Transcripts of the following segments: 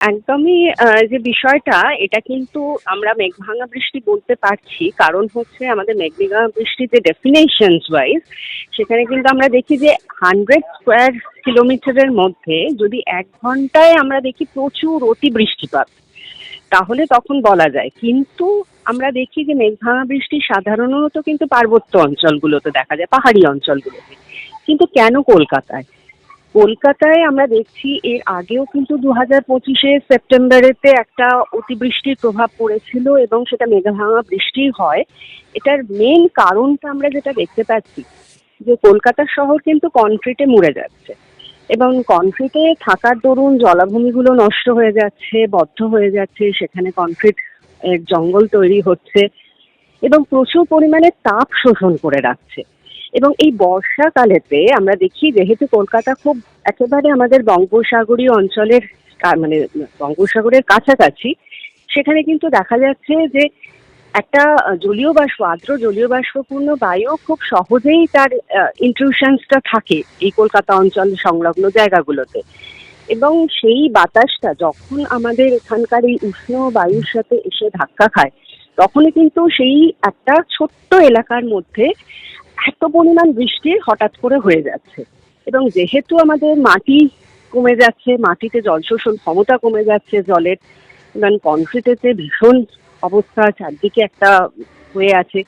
একদমই যে বিষয়টা এটা কিন্তু আমরা মেঘভাঙা বৃষ্টি বলতে পারছি, কারণ হচ্ছে আমাদের মেঘভাঙা বৃষ্টির যে ডেফিনেশনস ওয়াইজ সেখানে কিন্তু আমরা দেখি যে 100 স্কোয়ার কিলোমিটারের মধ্যে যদি 1 ঘন্টায় আমরা দেখি প্রচুর অতি বৃষ্টিপাত, তাহলে তখন বলা যায়। কিন্তু আমরা দেখি যে মেঘভাঙা বৃষ্টি সাধারণত কিন্তু পার্বত্য অঞ্চলগুলোতে দেখা যায়, পাহাড়ি অঞ্চলগুলোতে। কিন্তু কেন কলকাতায়? কলকাতায় আমরা দেখছি এর আগেও কিন্তু 2025 সেপ্টেম্বরেতে একটা অতিবৃষ্টির প্রভাব পড়েছিল এবং সেটা মেঘভাঙা বৃষ্টি হয়। এটার মেন কারণটা আমরা যেটা দেখতে পাচ্ছি যে কলকাতা শহর কিন্তু কনক্রিটে মুড়ে যাচ্ছে এবং কনক্রিটে থাকার দরুন জলাভূমিগুলো নষ্ট হয়ে যাচ্ছে, বদ্ধ হয়ে যাচ্ছে, সেখানে কনক্রিট এর জঙ্গল তৈরি হচ্ছে এবং প্রচুর পরিমাণে তাপ শোষণ করে রাখছে। এবং এই বর্ষাকালেতে আমরা দেখি যেহেতু কলকাতা খুব একেবারে আমাদের বঙ্গোপসাগরীয় অঞ্চলের মানে বঙ্গোপসাগরের কাছাকাছি, সেখানে কিন্তু দেখা যাচ্ছে যে একটা জলীয় বাষ্প, আর্দ্র জলীয় বাষ্পপূর্ণ বায়ু খুব সহজেই তার ইন্ট্রুশনসটা থাকে এই কলকাতা অঞ্চল সংলগ্ন জায়গাগুলোতে। এবং সেই বাতাসটা যখন আমাদের এখানকার এই উষ্ণ বায়ুর সাথে এসে ধাক্কা খায়, তখনই কিন্তু সেই একটা ছোট্ট এলাকার মধ্যে এত পরিমাণ বৃষ্টি হঠাৎ করে হয়ে যাচ্ছে। এবং যেহেতু আমাদের মাটি কমে যাচ্ছে, মাটিতে জল শোষণ ক্ষমতা কমে যাচ্ছে জলের, এবং কনক্রিটের যে ভীষণ অবস্থা চারদিকে একটা হয়ে আছে,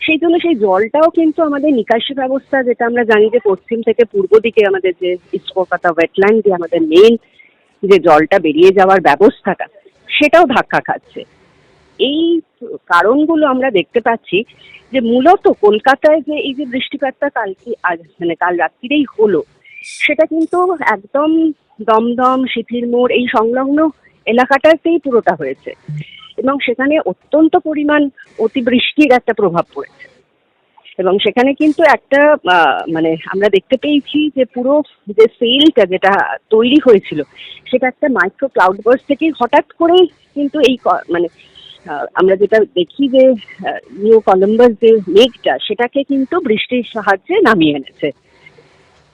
সেই জন্য সেই জলটাও কিন্তু আমাদের নিকাশি ব্যবস্থা, যেটা আমরা জানি যে পশ্চিম থেকে পূর্ব দিকে আমাদের যে ইস্ট কলকাতা ওয়েটল্যান্ড দিয়ে আমাদের মেইন যে জলটা বেরিয়ে যাওয়ার ব্যবস্থাটা, সেটাও ধাক্কা খাচ্ছে। এই কারণগুলো আমরা দেখতে পাচ্ছি যে মূলত কলকাতায় যে এই যে বৃষ্টিপাতটা কালকে আজ মানে কাল রাত্রিরেই হলো, সেটা কিন্তু একদম দমদম, সিথির মোড় এই সংলগ্ন এলাকাটাতেই পুরোটা হয়েছে এবং সেখানে অত্যন্ত পরিমাণ অতিবৃষ্টির একটা প্রভাব পড়েছে। এবং সেখানে কিন্তু একটা মানে আমরা দেখতে পেয়েছি যে পুরো যে সেলটা যেটা তৈরি হয়েছিল, সেটা একটা মাইক্রো ক্লাউড বার্স্ট থেকেই হঠাৎ করেই কিন্তু এই মানে আমরা যেটা দেখি যে নিউ কলম্বাস যে মেঘটা, সেটাকে কিন্তু বৃষ্টির সাহায্যে নামিয়ে এনেছে।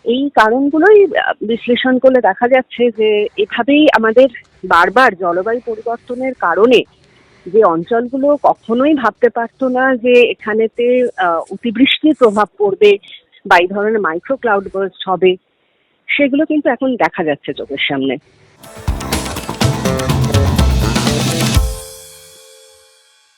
এই কারণগুলোই বিশ্লেষণ করলে দেখা যাচ্ছে যে এভাবেই আমাদের বারবার জলবায়ু পরিবর্তনের কারণে যে অঞ্চলগুলো কখনোই ভাবতে পারতো না যে এখানেতে অতিবৃষ্টির প্রভাব পড়বে বা এই ধরনের মাইক্রো ক্লাউড বার্স্ট হবে, সেগুলো কিন্তু এখন দেখা যাচ্ছে চোখের সামনে।